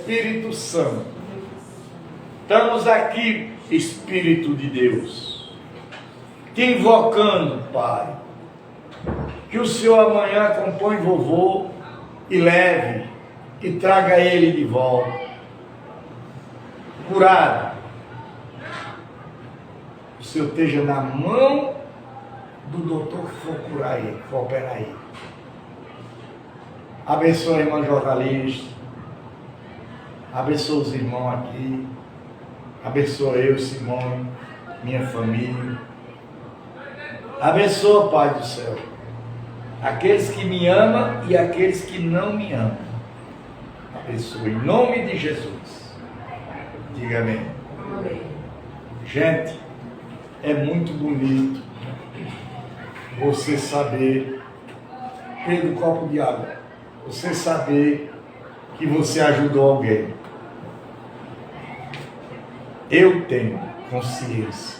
Espírito Santo. Estamos aqui, Espírito de Deus, te invocando, Pai, que o Senhor amanhã acompanhe vovô e leve, e traga ele de volta, curado. O Senhor esteja na mão do doutor que for curar ele, que for operar ele. Abençoa a irmã jornalista, abençoa os irmãos aqui, abençoa eu, Simone, minha família. Abençoa, Pai do céu, aqueles que me amam e aqueles que não me amam. Abençoa em nome de Jesus. Diga amém. Amém. Gente, é muito bonito você saber, pelo copo de água, você saber que você ajudou alguém. Eu tenho consciência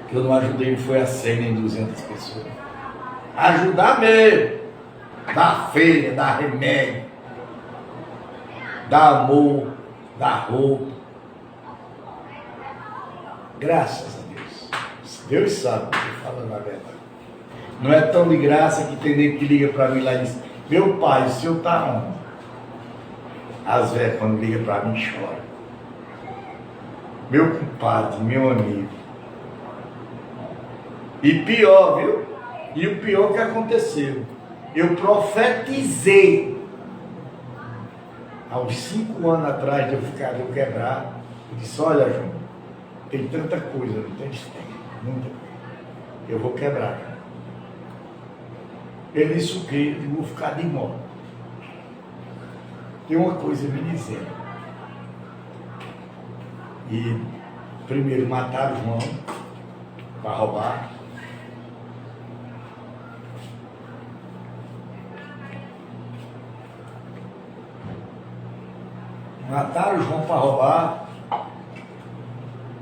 que eu não ajudei, não foi a 100 nem 200 pessoas. Ajudar mesmo, dar feira, dar remédio, dar amor, dar roupa. Graças a Deus. Deus sabe que eu estou falando a verdade. Não é tão de graça que tem gente que liga para mim lá e diz: meu pai, o senhor está onde? As velhas, quando liga para mim, choram. Meu compadre, meu amigo. E pior, viu? E o pior que aconteceu, eu profetizei há uns 5 anos atrás de eu quebrar. Eu disse: olha, João, tem tanta coisa, não tem? Tem muita coisa. Eu vou quebrar. Ele disse o quê? Eu vou ficar de moto. Tem uma coisa me dizendo. E primeiro mataram o João para roubar. Mataram o João para roubar.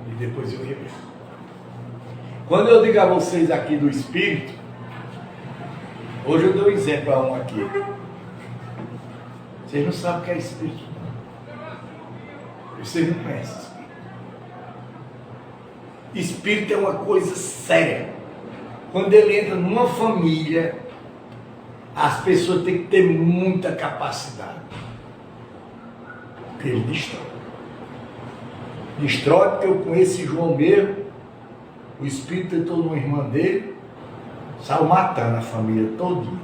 E depois eu ia ver. Quando eu digo a vocês aqui do Espírito, hoje eu dou um exemplo a um aqui. Vocês não sabem o que é Espírito, não. Vocês não conhecem Espírito. Espírito é uma coisa séria. Quando ele entra numa família, as pessoas têm que ter muita capacidade. Porque ele destrói. Destrói porque eu conheço João mesmo. O Espírito entrou numa irmã dele, saiu matando a família todinha.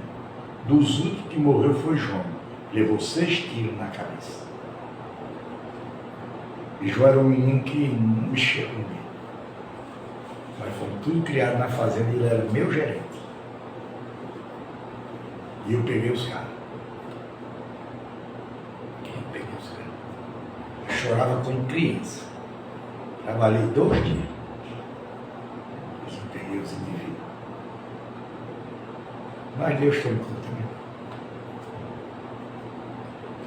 Dos últimos que morreu foi João. Levou 6 tiros na cabeça. E João era um menino que não mexia comigo. Nós fomos tudo criados na fazenda e ele era meu gerente. E eu peguei os caras. Eu chorava como criança. Trabalhei 2 dias. Mas eu peguei os indivíduos. Mas Deus tomou conta de mim.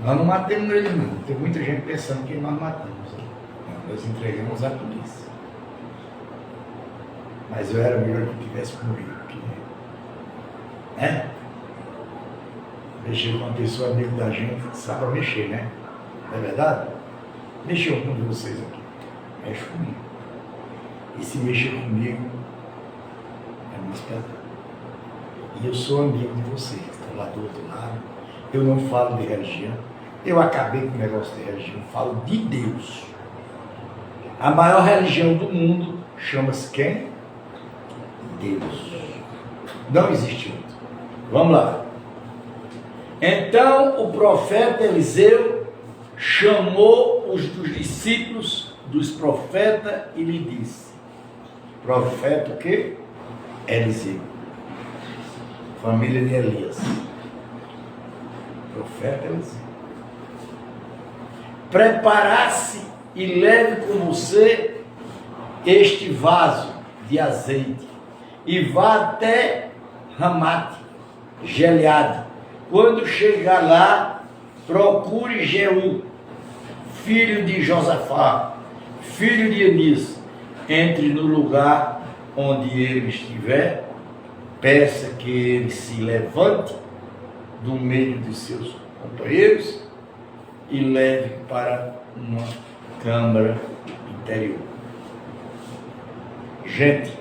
Nós não matamos ele não. Tem muita gente pensando que nós matamos. Não, nós entregamos à polícia. Mas eu era melhor que tivesse morrido. Né? Mexer com uma pessoa amigo da gente, sabe mexer, né? Não é verdade? Mexer com um de vocês aqui. Mexe comigo. E se mexer comigo, é mais pesado. E eu sou amigo de vocês, estão lá do outro lado. Eu não falo de religião. Eu acabei com o negócio de religião. Eu falo de Deus. A maior religião do mundo chama-se quem? Deus. Não existe outro. Vamos lá. Então o profeta Eliseu chamou os dos discípulos dos profetas e lhe disse: profeta o quê? Eliseu. Família de Elias. Profeta Eliseu. Preparasse e leve com você este vaso de azeite e vá até Ramate, Gileade. Quando chegar lá, procure Jeú, filho de Josafá, filho de Enis. Entre no lugar onde ele estiver, peça que ele se levante do meio de seus companheiros e leve para uma câmara interior. Gente,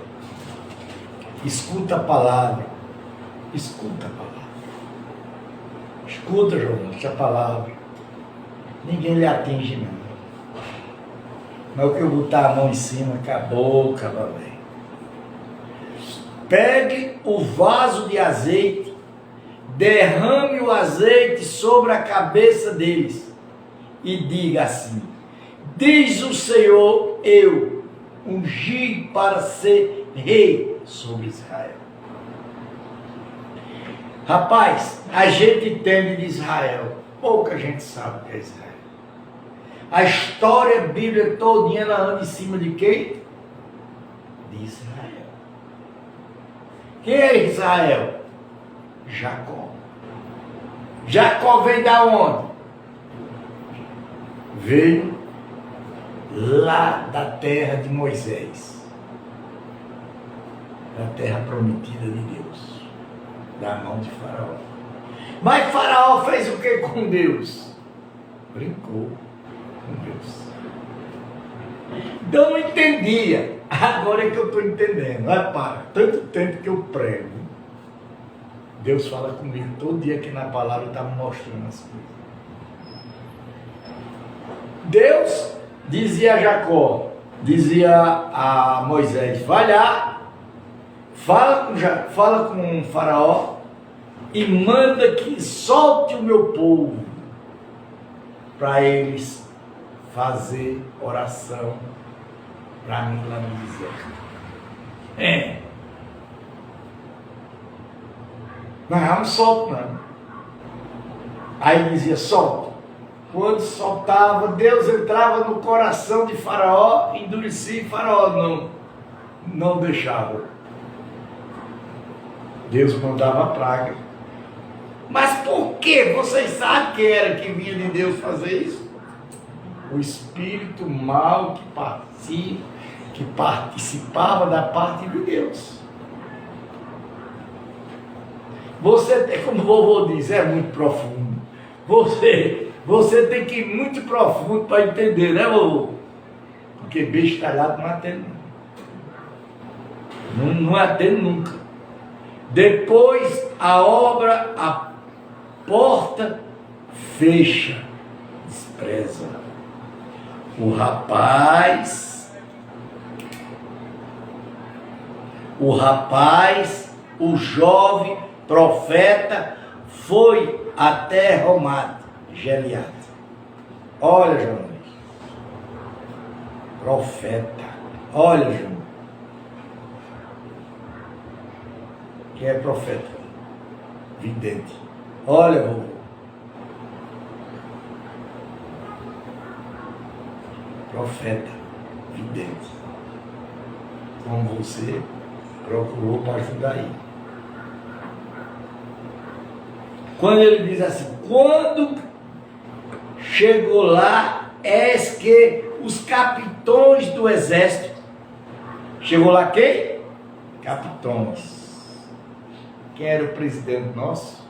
escuta a palavra. Escuta a palavra. Escuta, João, a palavra. Ninguém lhe atinge, não. Mas o que eu botar a mão em cima, acabou, velho. Pegue o vaso de azeite, derrame o azeite sobre a cabeça deles e diga assim: diz o Senhor, eu ungi para ser rei sobre Israel. Rapaz, a gente entende de Israel, pouca gente sabe o que é Israel. A história bíblica todinha ela anda em cima de quem? De Israel. Quem é Israel? Jacó. Jacó vem da onde? Veio lá da terra de Moisés, da terra prometida de Deus, da mão de Faraó. Mas Faraó fez o que com Deus? Brincou com Deus. Então não entendia. Agora é que eu estou entendendo. Para tanto tempo que eu prego, Deus fala comigo todo dia que na palavra está me mostrando as coisas. Deus dizia a Jacó, dizia a Moisés: vai lá, fala com Faraó e manda que solte o meu povo para eles fazer oração para mim lá no deserto. Não solto não. Aí dizia: solta. Quando soltava, Deus entrava no coração de Faraó, endurecia, e Faraó não deixava. Deus mandava a praga. Mas por que? Vocês sabem que era que vinha de Deus fazer isso? O espírito mau que participava da parte de Deus. Você, como o vovô diz, é muito profundo. Você tem que ir muito profundo para entender, né, vovô? Porque beijo talhado não atende. Não atende nunca. Depois a porta fecha, despreza. O o jovem profeta foi até Ramate Gileade. Olha, João, profeta. Olha, João, que é profeta, vidente. Olha, vô, profeta, vidente, como você procurou para ajudar aí. Quando ele diz assim: quando chegou lá, eis que os capitões do exército, chegou lá quem? Capitões. Quem era o presidente nosso?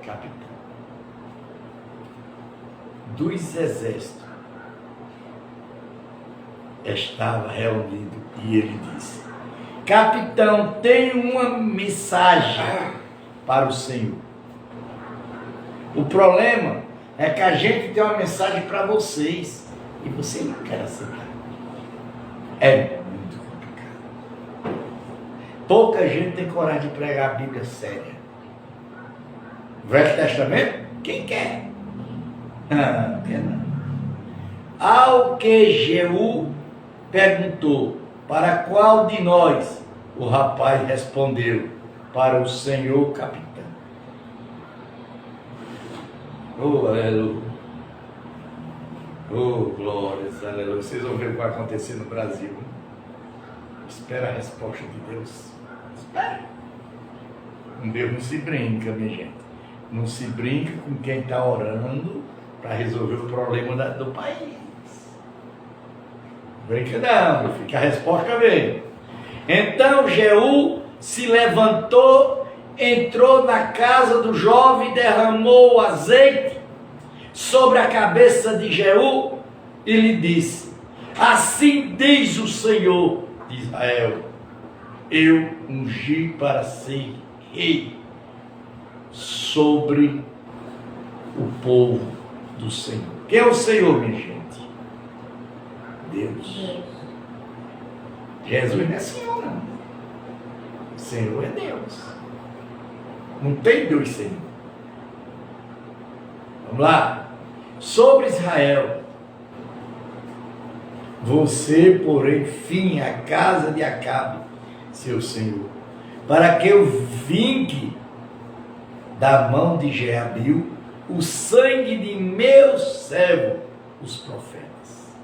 Capitão. Dos exércitos. Estava reunido e ele disse: capitão, tenho uma mensagem para o Senhor. O problema é que a gente tem uma mensagem para vocês e você não quer aceitar. É muito complicado. Pouca gente tem coragem de pregar a Bíblia séria. Velho Testamento? Quem quer? Não quer não. Ao que Jeú perguntou: para qual de nós? O rapaz respondeu: para o Senhor capitão. Oh, aleluia. Oh, glórias, aleluia. Vocês vão ver o que vai acontecer no Brasil. Espera a resposta de Deus. Espera. Deus não se brinca, minha gente. Não se brinca com quem está orando para resolver o problema do país. Brinca não, meu filho, que a resposta veio. Então Jeú se levantou, entrou na casa do jovem, derramou o azeite sobre a cabeça de Jeú e lhe disse: assim diz o Senhor de Israel, eu ungi para ser rei sobre o povo do Senhor. Quem é o Senhor, minha gente? Deus. Jesus não é Senhor, não. O Senhor é Deus. Não tem dois Senhor. Vamos lá. Sobre Israel, você, porém, fim à casa de Acabe, seu senhor, para que eu vingue da mão de Jeabil o sangue de meus servos, os profetas.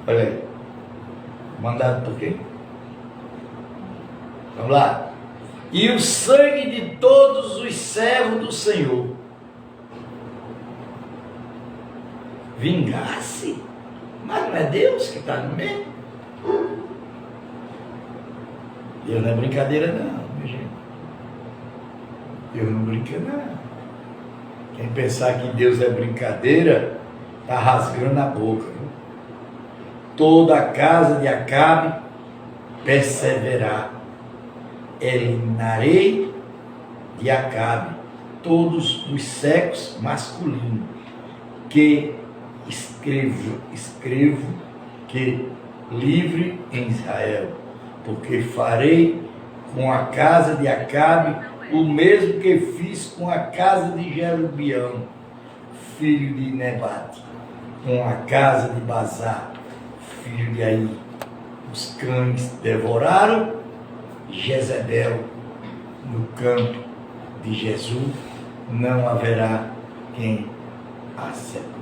Olha aí. Mandado por quem? Vamos lá. E o sangue de todos os servos do Senhor vingasse. Mas não é Deus que está no meio? Deus não é brincadeira não, minha gente. Deus não brinca não. Quem pensar que Deus é brincadeira, está rasgando a boca. Viu? Toda a casa de Acabe perseverar. Eliminarei de Acabe todos os sexos masculinos que escrevo que livre em Israel, porque farei com a casa de Acabe o mesmo que fiz com a casa de Jerobeão, filho de Nebate, com a casa de Bazá, filho de Aí. Os cães devoraram Jezebel no campo de Jesus, não haverá quem a sepulte.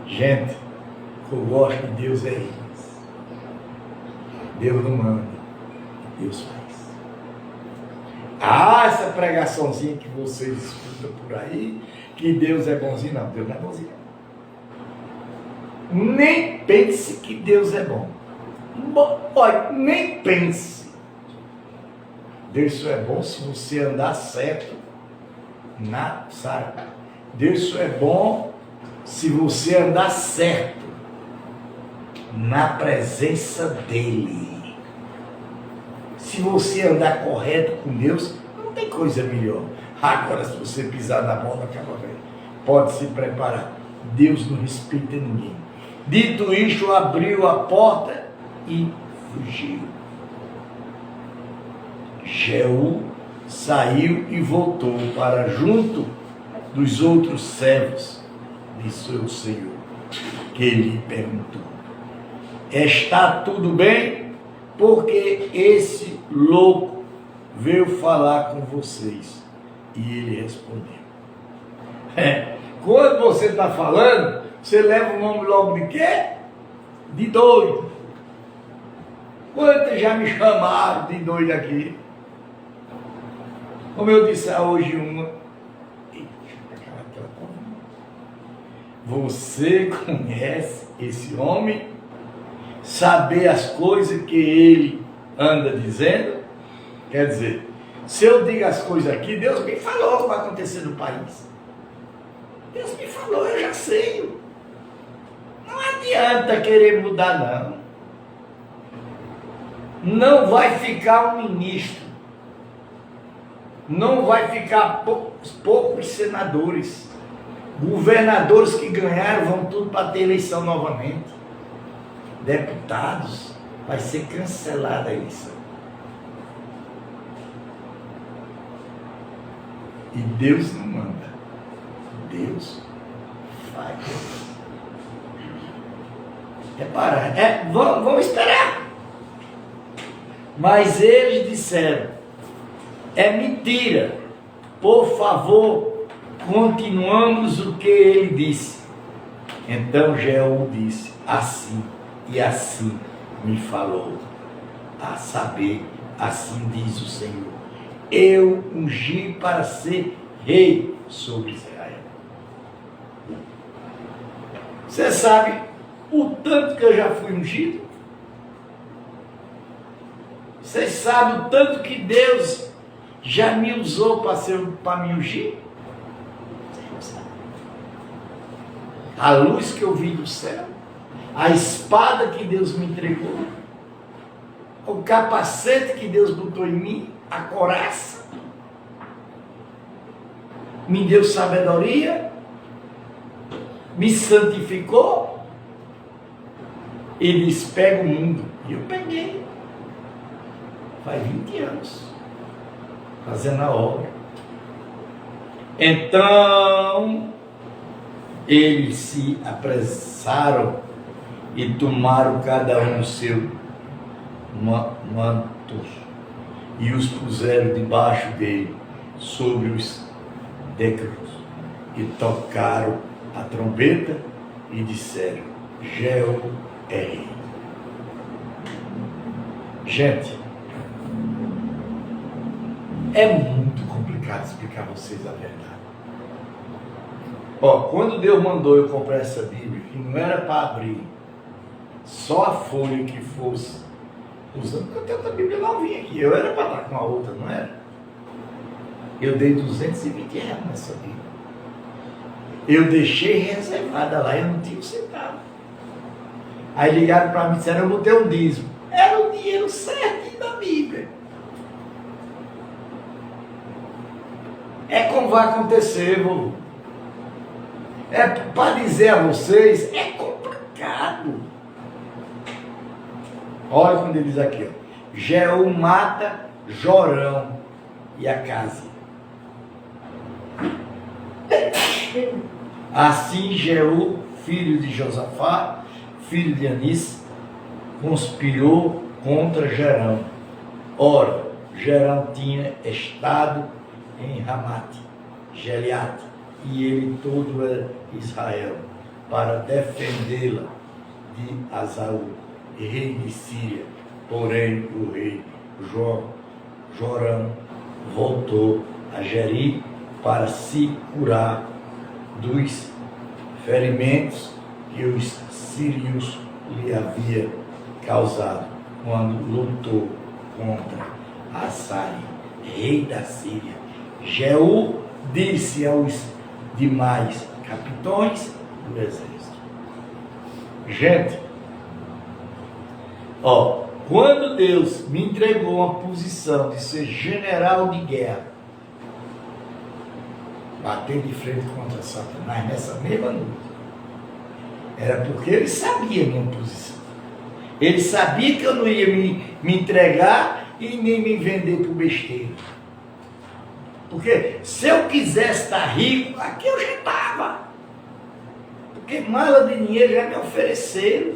Gente, o que eu gosto de Deus é isso. Deus não manda, Deus faz. Ah, essa pregaçãozinha que vocês escutam por aí, que Deus é bonzinho, não, Deus não é bonzinho. Nem pense que Deus é bom. Olha, nem pense. Deus só é bom se você andar certo na sabe? Deus só é bom se você andar certo na presença dele. Se você andar correto com Deus, não tem coisa melhor. Agora, se você pisar na bola, acaba bem. Pode se preparar. Deus não respeita ninguém. Dito isto, abriu a porta e fugiu. Jeú saiu e voltou para junto dos outros servos de seu senhor, que lhe perguntou: está tudo bem? Porque esse louco veio falar com vocês. E ele respondeu: quando você está falando, você leva o nome logo de quê? De doido. Quantos já me chamaram de doido aqui? Como eu disse hoje uma. Você conhece esse homem? Saber as coisas que ele anda dizendo? Quer dizer, se eu digo as coisas aqui, Deus me falou o que vai acontecer no país. Deus me falou, eu já sei. Não adianta querer mudar, não. Não vai ficar um ministro. Não vai ficar poucos senadores. Governadores que ganharam vão tudo para ter eleição novamente. Deputados, vai ser cancelada a eleição. E Deus não manda. Deus faz. Repara, vamos esperar. Mas eles disseram: é mentira. Por favor, continuamos o que ele disse. Então Jeú disse: assim e assim me falou. A saber, assim diz o Senhor: eu ungi para ser rei sobre Israel. Você sabe o tanto que eu já fui ungido? Vocês sabem o tanto que Deus já me usou para me ungir? A luz que eu vi do céu, a espada que Deus me entregou, o capacete que Deus botou em mim, a coraça, me deu sabedoria, me santificou e diz: pega o mundo. E eu peguei. Faz 20 anos fazendo a obra. Então eles se apressaram e tomaram cada um o seu manto e os puseram debaixo dele sobre os decros e tocaram a trombeta e disseram: Jeú é rei. Gente, é muito complicado explicar a vocês a verdade. Ó, quando Deus mandou eu comprar essa Bíblia, que não era para abrir, só a folha que fosse usando, porque eu tenho outra Bíblia novinha aqui, eu era para estar com a outra, não era? Eu dei R$220 nessa Bíblia. Eu deixei reservada lá, eu não tinha um centavo. Aí ligaram para mim e disseram: eu botei um dízimo. Era o dinheiro certinho da Bíblia. É como vai acontecer, vô. É para dizer a vocês, é complicado. Olha quando ele diz aqui, ó: Jeú mata Jorão e a casa. Assim Jeú, filho de Josafá, filho de Anis, conspirou contra Jerão. Ora, Jerão tinha estado em Ramate, Gileade, e ele todo era Israel, para defendê-la de Asaú, rei de Síria. Porém, o rei Jorão voltou a Jeri para se curar dos ferimentos que os sírios lhe haviam causado quando lutou contra Assari, rei da Síria. Jeú disse aos demais capitães do exército: gente, ó, quando Deus me entregou uma posição de ser general de guerra, bater de frente contra Satanás nessa mesma noite, era porque ele sabia a minha posição. Ele sabia que eu não ia me entregar e nem me vender por besteira. Porque se eu quisesse estar rico, aqui eu já estava. Porque mala de dinheiro já me ofereceram.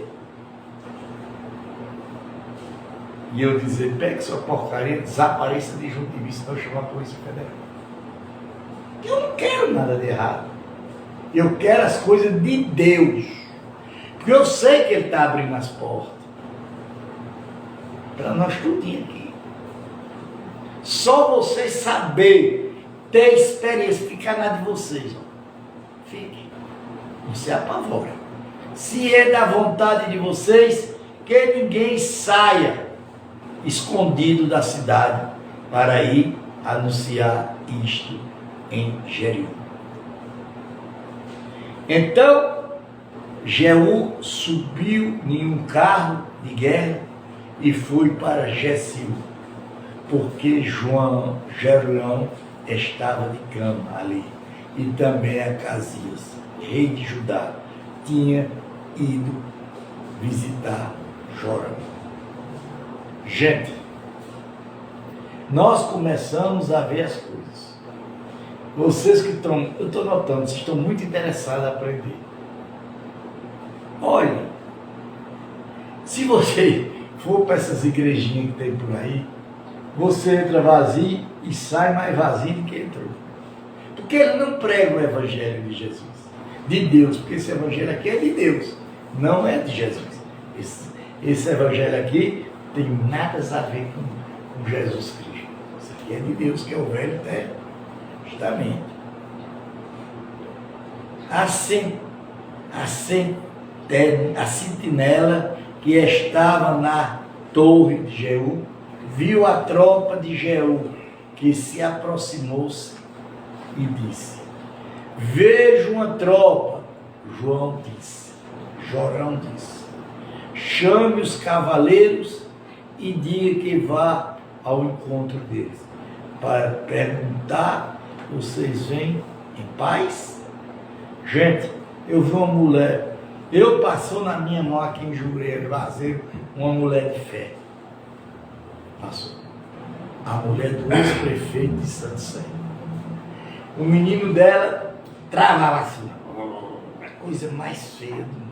E eu dizer: pegue sua porcaria, desapareça de junto de mim, senão eu chamo a Polícia Federal. Eu não quero nada de errado. Eu quero as coisas de Deus. Porque eu sei que Ele está abrindo as portas para nós tudinho aqui. Só vocês saber, ter experiência, ficar na de vocês. Ó. Fique. Não se apavora. Se é da vontade de vocês, que ninguém saia escondido da cidade para ir anunciar isto em Jericó. Então, Jeú subiu em um carro de guerra e foi para Gessil, porque Jerão estava de cama ali, e também Acasias, rei de Judá, tinha ido visitar Jorão. Gente, nós começamos a ver as coisas. Vocês que estão, eu estou notando, vocês estão muito interessados em aprender. Olha, se você for para essas igrejinhas que tem por aí, você entra vazio e sai mais vazio do que entrou. Porque ele não prega o evangelho de Jesus, de Deus, porque esse evangelho aqui é de Deus, não é de Jesus. Esse evangelho aqui tem nada a ver com Jesus Cristo. Isso aqui é de Deus, que é o Velho Testamento. A sentinela que estava na torre de Jeú viu a tropa de Jeú, que se aproximou-se e disse: vejo uma tropa. Jorão disse: chame os cavaleiros e diga que vá ao encontro deles, para perguntar: vocês vêm em paz? Gente, eu vi uma mulher, passou na minha mão aqui em Jureiro, Vazeiro, uma mulher de fé. Passou. A mulher do ex-prefeito de Santo Sé. O menino dela travava assim, a coisa mais feia do mundo.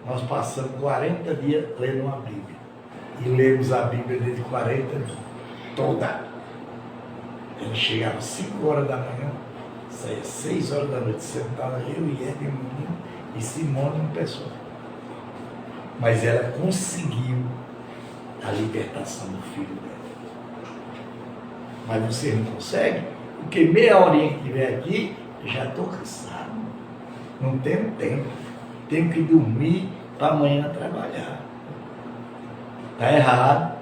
Nós passamos 40 dias lendo uma Bíblia. E lemos a Bíblia desde 40 dias. Toda. Ele chegava às 5 horas da manhã, saía às 6 horas da noite, sentada eu e ele, e o menino, e Simone em pessoa. Mas ela conseguiu a libertação do filho dela. Mas você não consegue? Porque meia horinha que tiver aqui, já estou cansado. Não tenho tempo. Tenho que dormir para amanhã trabalhar. Está errado.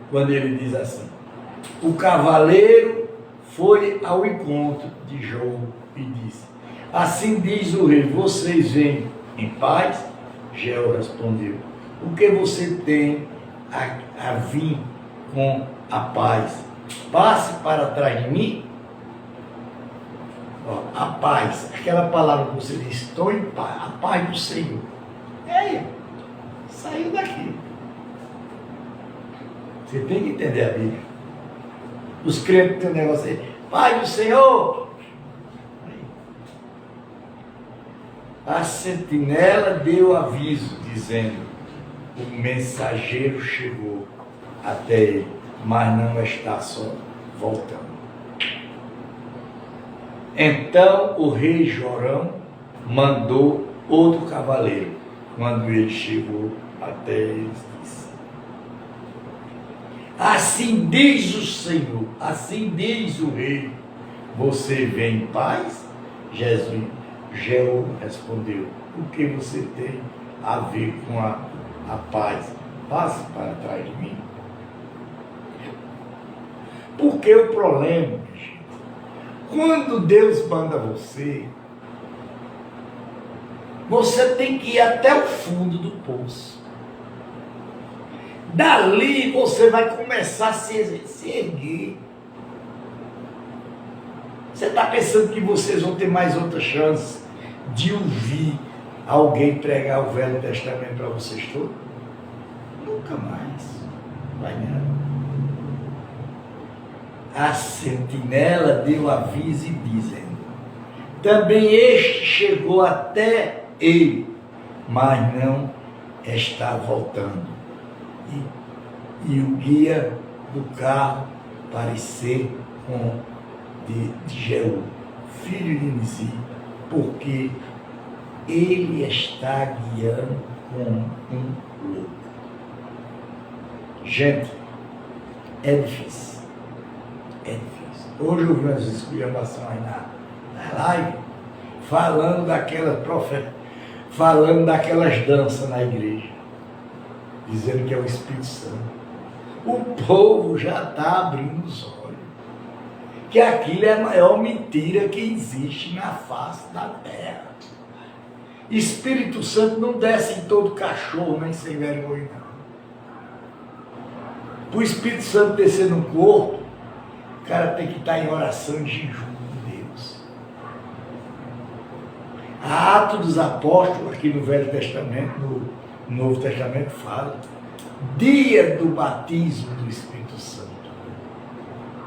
Quando ele diz assim: o cavaleiro foi ao encontro de João e disse: assim diz o rei, vocês vêm em paz? Jeú respondeu: o que você tem a vir com a paz? Passe para trás de mim. Ó, a paz, aquela palavra que você diz: estou em paz, a paz do Senhor. Saiu daqui. Você tem que entender a Bíblia. Os crentes têm um negócio aí: paz do Senhor. A sentinela deu aviso, dizendo: o mensageiro chegou até ele, mas não está só, voltando. Então o rei Jorão mandou outro cavaleiro. Quando ele chegou até eles, disse: assim diz o Senhor, assim diz o rei, você vem em paz? Jeú respondeu: o que você tem a ver com a paz? Passe para trás de mim. Porque o problema, gente, quando Deus manda você tem que ir até o fundo do poço. Dali você vai começar a se erguer. Você está pensando que vocês vão ter mais outra chance de ouvir alguém pregar o Velho Testamento para vocês todos? Nunca mais. Vai não. A sentinela deu aviso e dizendo: também este chegou até ele, mas não está voltando. E o guia do carro parecer com de Jeú, filho de Nisi, porque ele está guiando com um louco. Gente, é difícil. É difícil. Hoje eu vi umas esculhambações aí na live, falando daquelas danças na igreja, dizendo que é o Espírito Santo. O povo já está abrindo os olhos, que aquilo é a maior mentira que existe na face da terra. Espírito Santo não desce em todo cachorro, nem sem vergonha, não. Para o Espírito Santo descer no corpo, o cara tem que estar em oração e jejum com Deus. A Atos dos Apóstolos, aqui no Velho Testamento, no Novo Testamento, fala dia do batismo do Espírito Santo.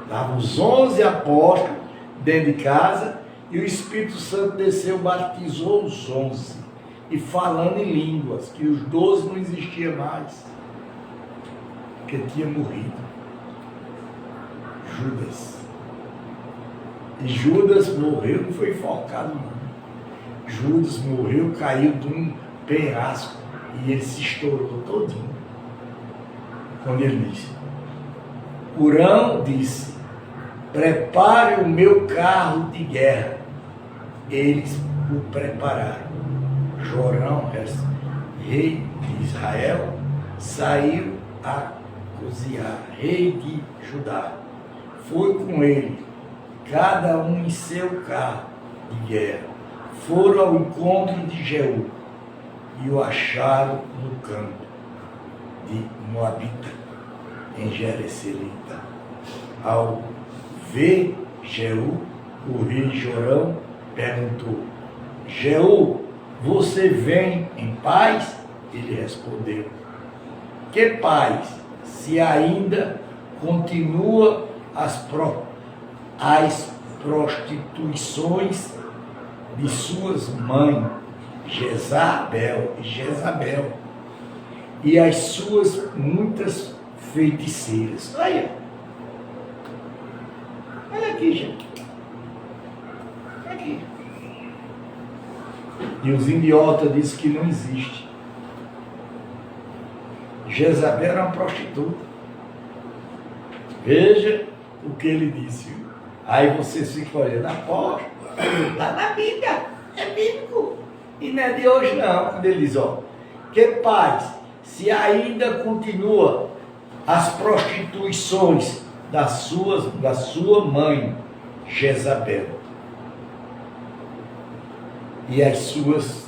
Estavam os 11 apóstolos dentro de casa e o Espírito Santo desceu, batizou os 11 e falando em línguas, que os 12 não existiam mais, porque tinha morrido Judas. E Judas morreu, não foi enforcado não. Judas morreu, caiu de um penhasco e ele se estourou todinho. Quando ele disse, Urão disse: prepare o meu carro de guerra. Eles o prepararam. Jorão, rei de Israel, saiu a cozinhar, rei de Judá. Foi com ele, cada um em seu carro de guerra. Foram ao encontro de Jeú e o acharam no campo de Moabita, em Jereselita. Ao ver Jeú, o rei Jorão perguntou: Jeú, você vem em paz? Ele respondeu: que paz, se ainda continua as prostituições de suas mães, Jezabel e as suas muitas feiticeiras. Olha aqui, gente. Aqui. E os idiotas dizem que não existe. Jezabel era uma prostituta. Veja o que ele disse. Aí vocês ficam olhando, aposto, lá na Bíblia, é bíblico. E não é de hoje não, quando ele diz, que paz, se ainda continua as prostituições da sua mãe, Jezabel, e as suas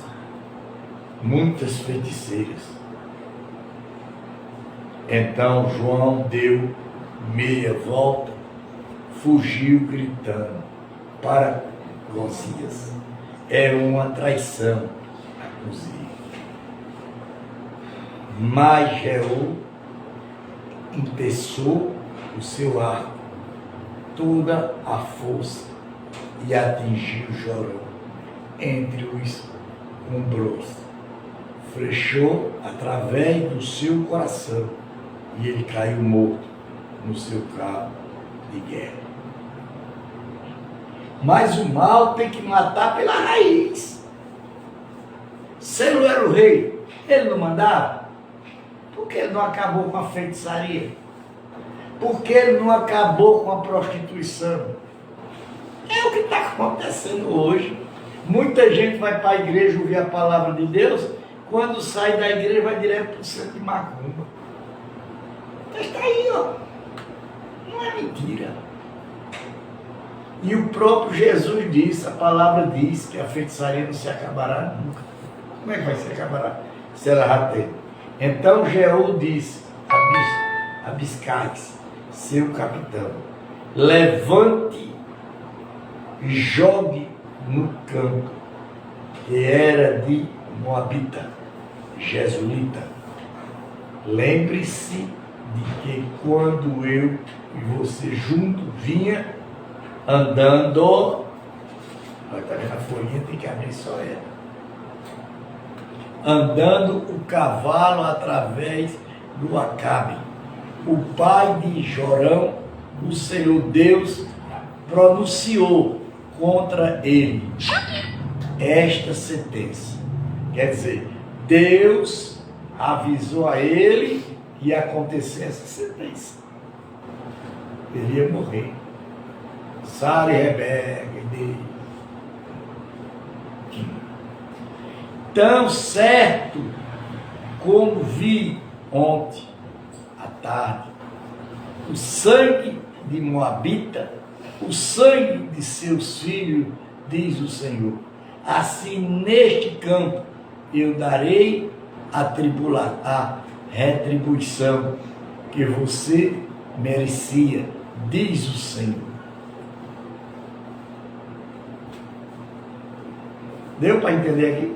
muitas feiticeiras. Então João deu meia volta, fugiu gritando para Gosias. É uma traição a cozinha. Mas Jeú empeçou o seu arco, toda a força, e atingiu Jorão entre os ombros. Flechou através do seu coração, e ele caiu morto no seu carro de guerra. Mas o mal tem que matar pela raiz. Se ele não era o rei, ele não mandava? Por que ele não acabou com a feitiçaria? Por que ele não acabou com a prostituição? É o que está acontecendo hoje. Muita gente vai para a igreja ouvir a palavra de Deus, quando sai da igreja vai direto para o centro de macumba. Mas está aí, não é mentira. E o próprio Jesus disse, a palavra diz que a feitiçaria não se acabará nunca. Como é que vai se acabar? Se ela já tem. Então Jeú disse a Abiscais, seu capitão: levante e jogue no campo, que era de Moabita, Jesulita. Lembre-se de que quando eu e você junto vinha andando, está vendo a folhinha, tem que abrir só ela. Andando o cavalo através do Acabe, o pai de Jorão, o Senhor Deus pronunciou contra ele esta sentença. Quer dizer, Deus avisou a ele que ia acontecer essa sentença. Ele ia morrer. Sara e Rebeca e dele. Tão certo como vi ontem à tarde o sangue de Moabita, o sangue de seus filhos, diz o Senhor. Assim neste campo eu darei a retribuição que você merecia, diz o Senhor. Deu para entender aqui?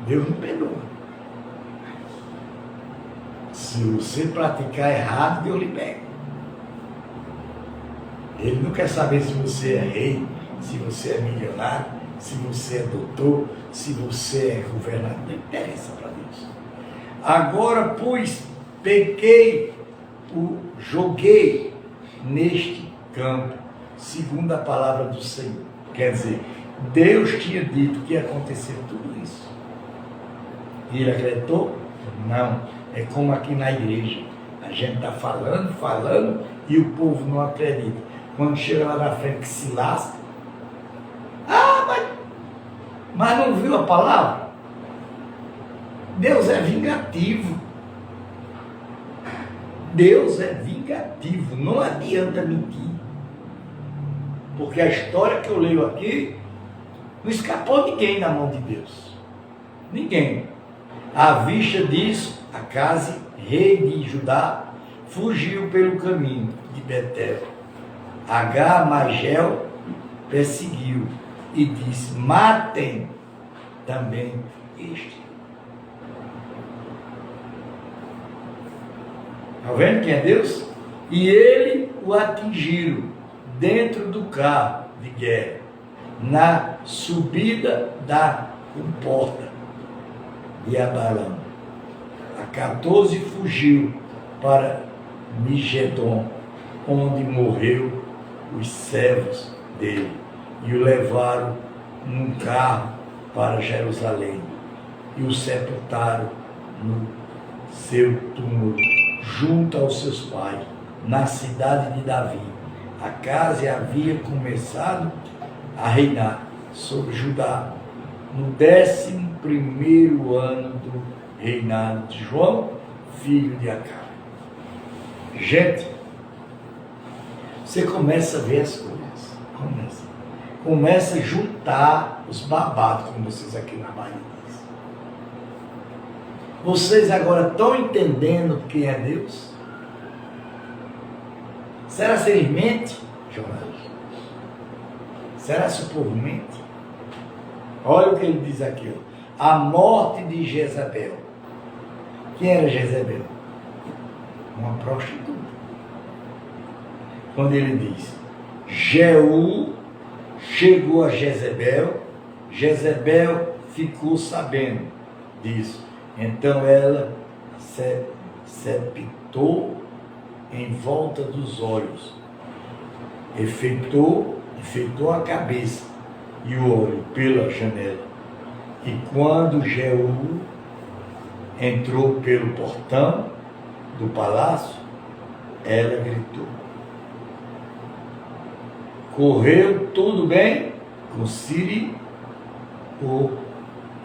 Deus não perdoa. Se você praticar errado, Deus lhe pega. Ele não quer saber se você é rei, se você é milionário, se você é doutor, se você é governador. Não interessa para Deus. Agora, pois, pequei, joguei neste campo, segundo a palavra do Senhor. Quer dizer, Deus tinha dito que ia acontecer tudo isso. E ele acreditou? Não. É como aqui na igreja. A gente está falando e o povo não acredita. Quando chega lá na frente que se lasca. Mas não viu a palavra? Deus é vingativo. Deus é vingativo, não adianta mentir. Porque a história que eu leio aqui, não escapou ninguém na mão de Deus. Ninguém. À vista disso, Acabe, rei de Judá, fugiu pelo caminho de Betel. Magel perseguiu e disse: matem também este. Está vendo quem é Deus? E ele o atingiram dentro do carro de guerra, na subida da comporta de Abalam. A 14 fugiu para Migedon, onde morreu os servos dele, e o levaram num carro para Jerusalém, e o sepultaram no seu túmulo, junto aos seus pais, na cidade de Davi. Acabe havia começado a reinar sobre Judá no 11º ano do reinado de João, filho de Acabe. Gente, você começa a ver as coisas, começa a juntar os babados, como vocês aqui na Bahia dizem. Vocês agora estão entendendo quem é Deus? Será que ele mente, jornalista? Será que o povo mente? Olha o que ele diz aqui, ó. A morte de Jezabel. Quem era Jezabel? Uma prostituta. Quando ele diz: Jeú chegou a Jezabel, Jezabel ficou sabendo disso. Então ela septou em volta dos olhos, enfeitou a cabeça e o olho pela janela. E quando Jeú entrou pelo portão do palácio, ela gritou. Correu tudo bem com Siri, o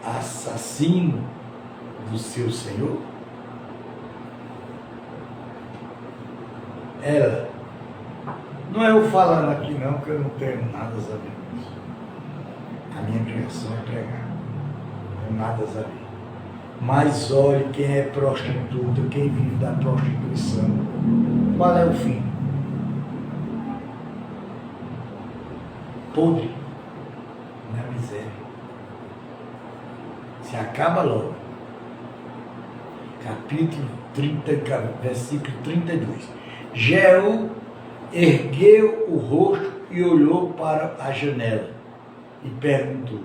assassino do seu senhor? Ela, não é eu falando aqui não, que eu não tenho nada a ver com isso. A minha criação é pregar, não tenho nada a ver. Mas olhe quem é prostituta, quem vive da prostituição. Qual é o fim? Podre, na miséria. Se acaba logo. Capítulo 30, versículo 32. Jeú ergueu o rosto e olhou para a janela e perguntou: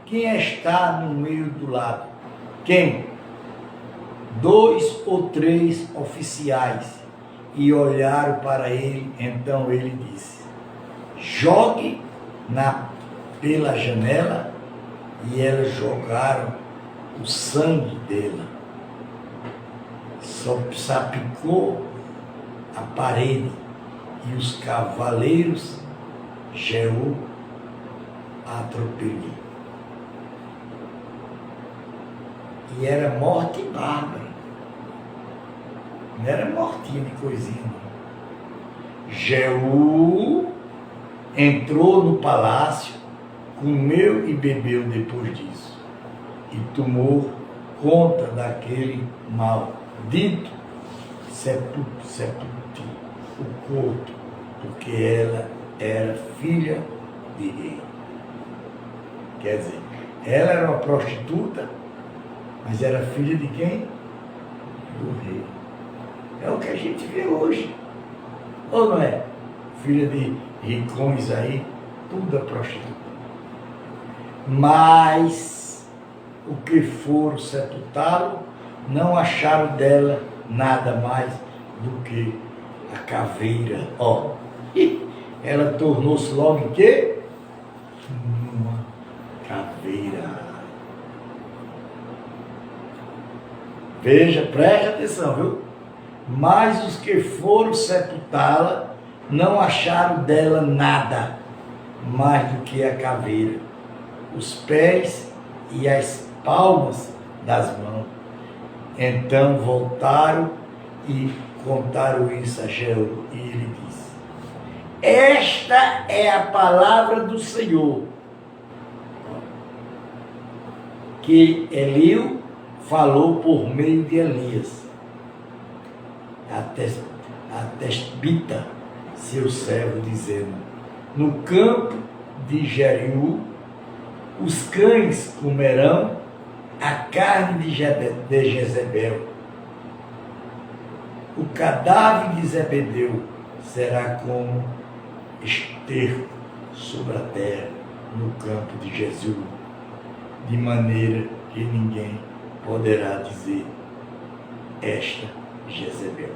quem está no meio do lado? Quem? 2 ou 3 oficiais, e olharam para ele. Então ele disse: jogue pela janela. E elas jogaram o sangue dela, salpicou a parede, e os cavaleiros Jeú atropelou. E era morte bárbara, não era mortinha de coisinha. Jeú entrou no palácio, comeu e bebeu depois disso, e tomou conta daquele maldito sepultou o corpo, porque ela era filha de rei. Quer dizer, ela era uma prostituta, mas era filha de quem? Do rei. É o que a gente vê hoje. Ou não é? Filha de ricões aí, tudo é prostituta. Mas o que foram sepultá-lo, não acharam dela nada mais do que a caveira. Ó, ela tornou-se logo em quê? Uma caveira. Veja, preste atenção, viu? Mas os que foram sepultá-la não acharam dela nada mais do que a caveira, os pés e as palmas das mãos, Então voltaram e contaram isso a Jeú, e ele disse: esta é a palavra do Senhor, que Eliú falou por meio de Elias, a Tesbita, seu servo, dizendo: no campo de Jeriú, os cães comerão a carne de Jezebel. O cadáver de Zebedeu será como esterco sobre a terra no campo de Jesus, de maneira que ninguém poderá dizer: esta Jezebel.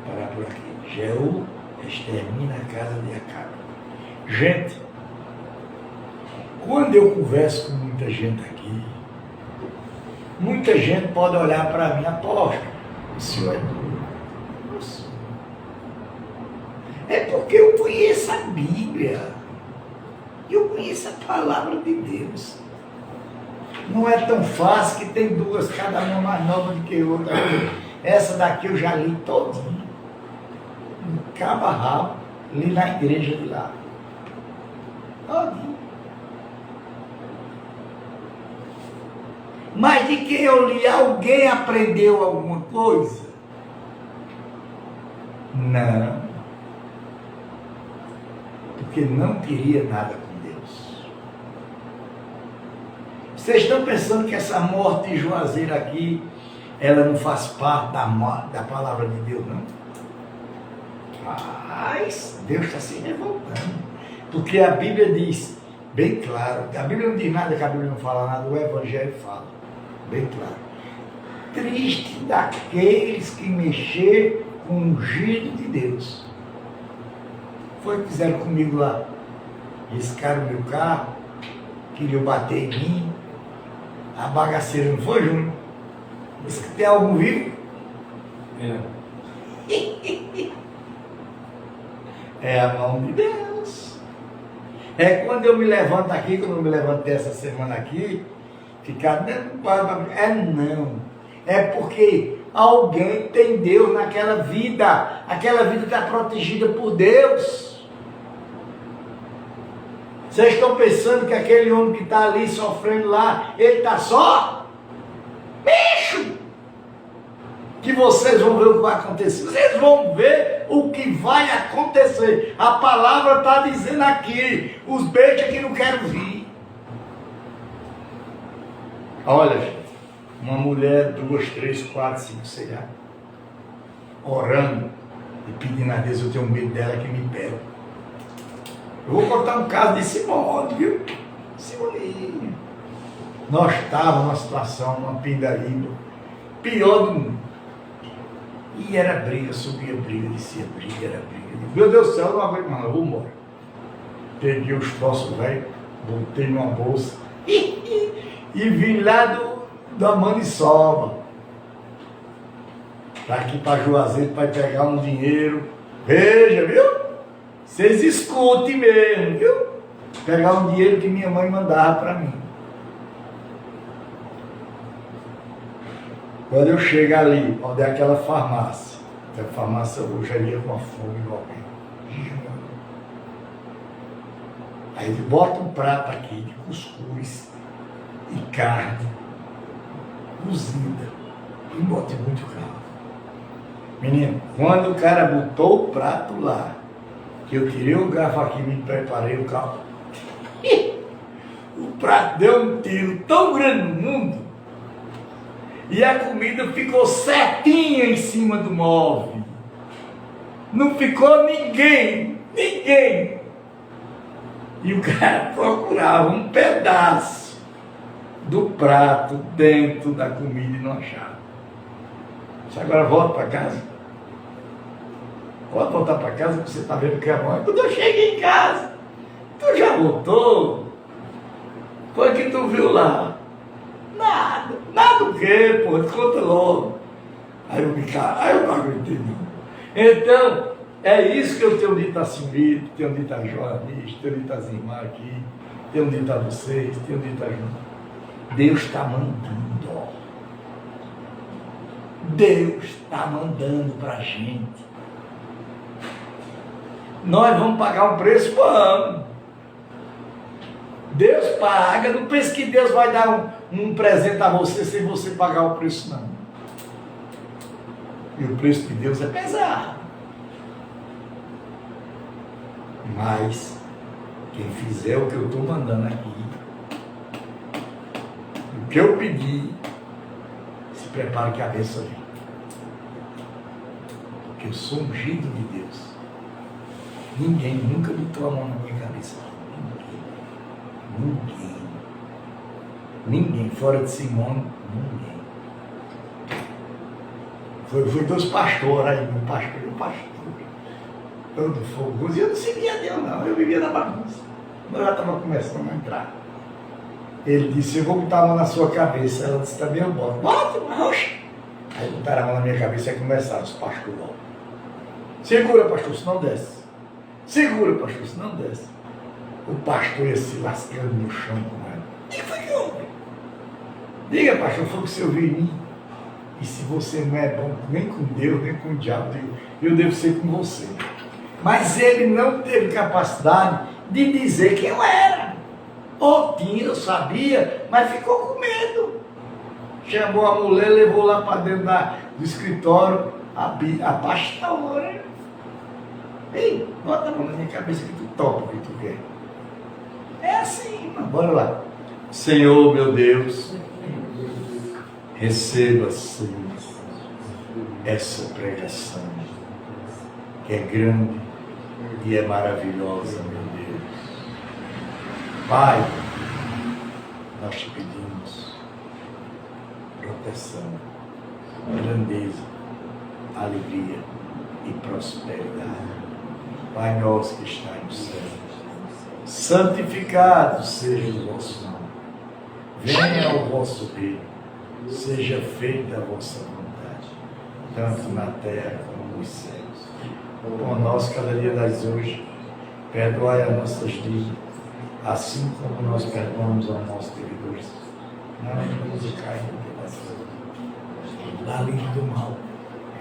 Parar por aqui. Jeú extermina a casa de Acabe. Gente, quando eu converso com muita gente aqui, muita gente pode olhar para mim: apóstolo, o senhor é duro. Eu sou. É porque eu conheço a Bíblia. Eu conheço a palavra de Deus. Não é tão fácil, que tem duas, cada uma mais nova do que a outra. Essa daqui eu já li todinha. Cabo a rabo, li na igreja de lá. Todinha. Mas de que eu li, alguém aprendeu alguma coisa? Não. Porque não queria nada com Deus. Vocês estão pensando que essa morte de Juazeiro aqui, ela não faz parte da palavra de Deus, não? Mas Deus está se revoltando. Porque a Bíblia diz, bem claro, a Bíblia não diz nada que a Bíblia não fala nada, o Evangelho fala, bem claro. Triste daqueles que mexer com o ungido de Deus. Foi o que fizeram comigo lá. Riscaram meu carro, queriam bater em mim. A bagaceira não foi, Júnior? Disse que tem algo vivo. É a mão de Deus. É quando eu me levanto aqui, quando eu me levantei essa semana aqui, ficar não. É porque alguém tem Deus naquela vida. Aquela vida está protegida por Deus. Vocês estão pensando que aquele homem que está ali sofrendo lá, ele está só? Bicho! Que vocês vão ver o que vai acontecer. Vocês vão ver o que vai acontecer. A palavra está dizendo aqui. Os beijos aqui não querem vir. Olha, gente. Uma mulher, 2, 3, 4, 5, sei lá. Orando e pedindo a Deus, eu tenho medo dela que me pega. Eu vou contar um caso de Simone, viu? Simoninho. Nós estávamos numa situação, numa pindaíba, pior do mundo. E era briga, subia briga, descia briga, era briga. Meu Deus do céu, eu não aguento mais, eu vou embora. Peguei os troços velhos, botei numa bolsa e vim lá da Maniçoba. Tá aqui para Juazeiro para pegar um dinheiro. Veja, viu? Vocês escutem mesmo, viu? Pegar um dinheiro que minha mãe mandava para mim. Quando eu chego ali, onde é aquela farmácia, a farmácia hoje ali é uma fome igual mesmo. Aí ele bota um prato aqui de cuscuz e carne cozida e bota muito carro. Menino, quando o cara botou o prato lá, que eu tirei o garfo aqui e me preparei o carro, o prato deu um tiro tão grande no mundo e a comida ficou certinha em cima do móvel. Não ficou ninguém. E o cara procurava um pedaço do prato dentro da comida e não achava. Você agora volta para casa. Pode voltar para casa, que você está vendo que é bom. Quando eu cheguei em casa, tu já voltou? Foi que tu viu lá? Nada o quê, pô? Te conta logo. Aí eu não aguentei não. Então, é isso que eu tenho dito a Simito, tenho dito a Joanis, tenho dito a Zimar aqui, tenho dito a vocês, tenho dito a João. Deus está mandando, ó. Deus está mandando para a gente. Nós vamos pagar um preço? Vamos. Deus paga, não pense que Deus vai dar um presente a você sem você pagar o preço, não. E o preço de Deus é pesado. Mas, quem fizer o que eu estou mandando aqui, o que eu pedi, se prepare que a bênção vem. Porque eu sou ungido de Deus. Ninguém nunca botou a mão na minha cabeça. Ninguém. Fora de Simone, ninguém. Foi dois pastores aí, um pastor. Todo fogoso. E eu não seguia Deus, não. Eu vivia na bagunça. Eu já estava começando a entrar. Ele disse, eu vou botar a mão na sua cabeça. Ela disse, também eu boto. Bota, oxe. Aí botaram a mão na minha cabeça e começaram os pastores. Segura, pastor, senão desce. Segura, pastor, senão desce. O pastor ia se lascando no chão com ela. O que foi que houve? Diga, pastor, foi o que você ouviu em mim. E se você não é bom nem com Deus, nem com o diabo, eu devo ser com você. Mas ele não teve capacidade de dizer quem eu era. Ou tinha, eu sabia, mas ficou com medo. Chamou a mulher, levou lá para dentro do escritório, a pastora. Ei, bota a mão na minha cabeça que tu topa o que tu quer. É assim, mas bora lá. Senhor, meu Deus, receba, Senhor, essa pregação, que é grande e é maravilhosa, meu Deus. Pai, nós te pedimos proteção, grandeza, alegria e prosperidade. Pai nosso que está no céu, santificado seja o vosso nome. Venha o vosso reino, seja feita a vossa vontade, tanto na terra como nos céus. O pão nosso cada dia dás hoje, perdoai as nossas dívidas, assim como nós perdoamos aos nossos devedores. Não nos caia em tentação, dá livre do mal,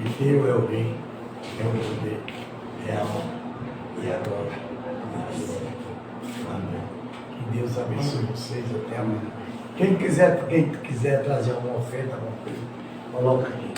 e teu é o reino, é o poder, é a honra e a glória. Amém. Que Deus abençoe vocês até amanhã. Quem quiser trazer uma oferta, coloca aqui.